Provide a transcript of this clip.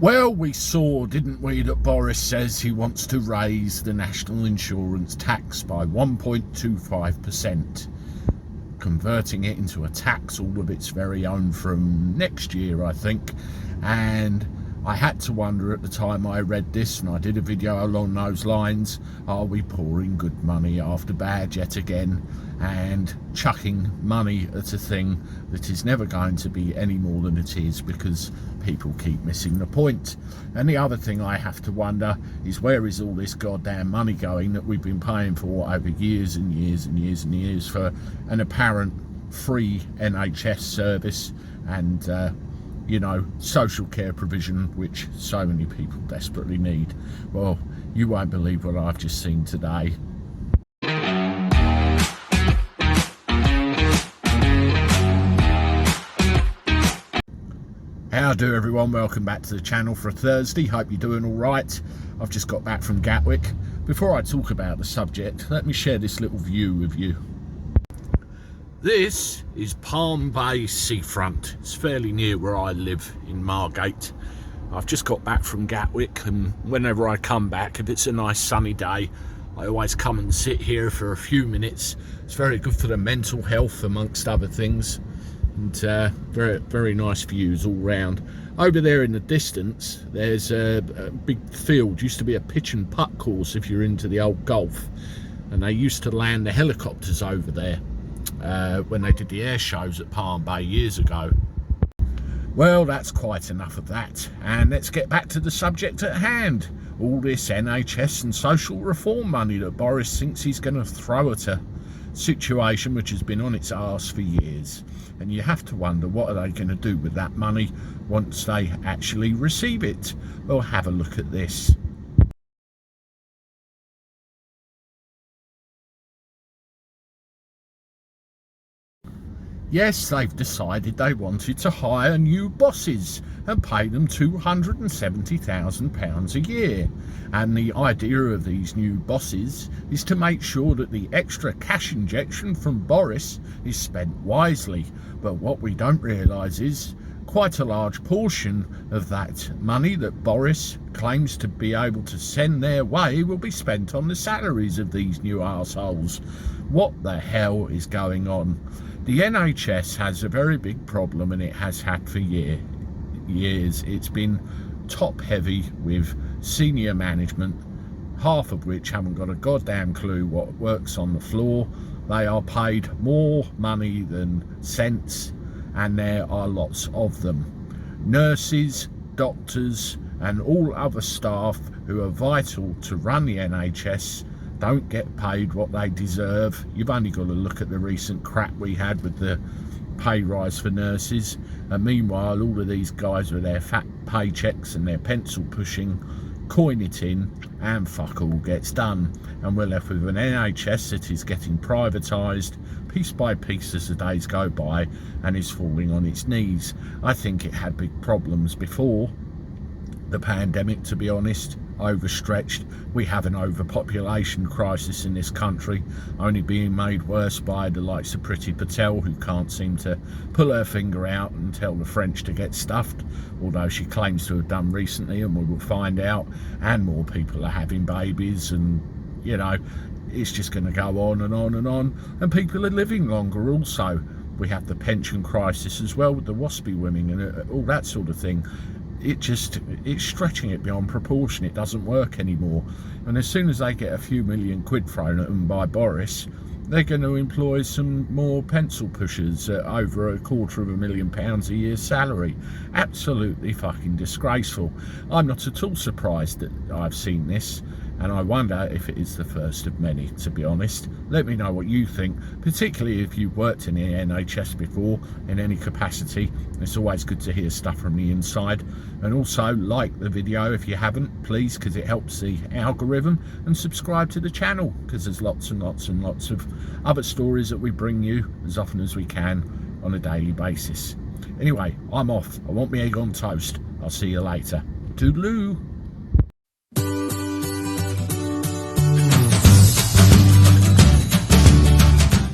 Well, we saw, didn't we, that Boris says he wants to raise the national insurance tax by 1.25%, converting it into a tax all of its very own from next year, I think. And I had to wonder at the time I read this, and I did a video along those lines, are we pouring good money after bad yet again, and chucking money at a thing that is never going to be any more than it is because people keep missing the point. And the other thing I have to wonder is, where is all this goddamn money going that we've been paying for over years and years and years and years for an apparent free NHS service and you know, social care provision, which so many people desperately need. Well, you won't believe what I've just seen today. How do everyone? Welcome back to the channel for a Thursday. Hope you're doing all right. I've just got back from Gatwick. Before I talk about the subject, let me share this little view with you. This is Palm Bay seafront. It's fairly near where I live in Margate. I've just got back from Gatwick, and whenever I come back, if it's a nice sunny day, I always come and sit here for a few minutes. It's very good for the mental health, amongst other things, and very, very nice views all round. Over there in the distance, there's a big field. Used to be a pitch and putt course if you're into the old golf, and they used to land the helicopters over there when they did the air shows at Palm Bay years ago. Well, that's quite enough of that, and let's get back to the subject at hand. All this NHS and social reform money that Boris thinks he's going to throw at a situation which has been on its arse for years. And you have to wonder, what are they going to do with that money once they actually receive it? Well, have a look at this. Yes, they've decided they wanted to hire new bosses and pay them £270,000 a year. And the idea of these new bosses is to make sure that the extra cash injection from Boris is spent wisely. But what we don't realise is quite a large portion of that money that Boris claims to be able to send their way will be spent on the salaries of these new arseholes. What the hell is going on? The NHS has a very big problem, and it has had for years. It's been top heavy with senior management, half of which haven't got a goddamn clue what works on the floor. They are paid more money than sense, and there are lots of them. Nurses, doctors and all other staff who are vital to run the NHS don't get paid what they deserve. You've only got to look at the recent crap we had with the pay rise for nurses, and meanwhile all of these guys with their fat paychecks and their pencil pushing coin it in, and fuck all gets done, and we're left with an NHS that is getting privatised piece by piece as the days go by, and is falling on its knees. I think it had big problems before the pandemic, to be honest. Overstretched. We have an overpopulation crisis in this country, only being made worse by the likes of Priti Patel, who can't seem to pull her finger out and tell the French to get stuffed, although she claims to have done recently, and we will find out. And more people are having babies, and you know, it's just going to go on and on and on, and people are living longer also. We have the pension crisis as well, with the waspy women and all that sort of thing. It's stretching it beyond proportion. It doesn't work anymore, and as soon as they get a few million quid thrown at them by Boris, they're going to employ some more pencil pushers at over £250,000 a year salary. Absolutely fucking disgraceful. I'm not at all surprised that I've seen this, and I wonder if it is the first of many, to be honest. Let me know what you think, particularly if you've worked in the NHS before in any capacity. It's always good to hear stuff from the inside. And also like the video if you haven't, please, because it helps the algorithm, and subscribe to the channel, because there's lots and lots and lots of other stories that we bring you as often as we can on a daily basis. Anyway, I'm off. I want my egg on toast. I'll see you later. Toodaloo.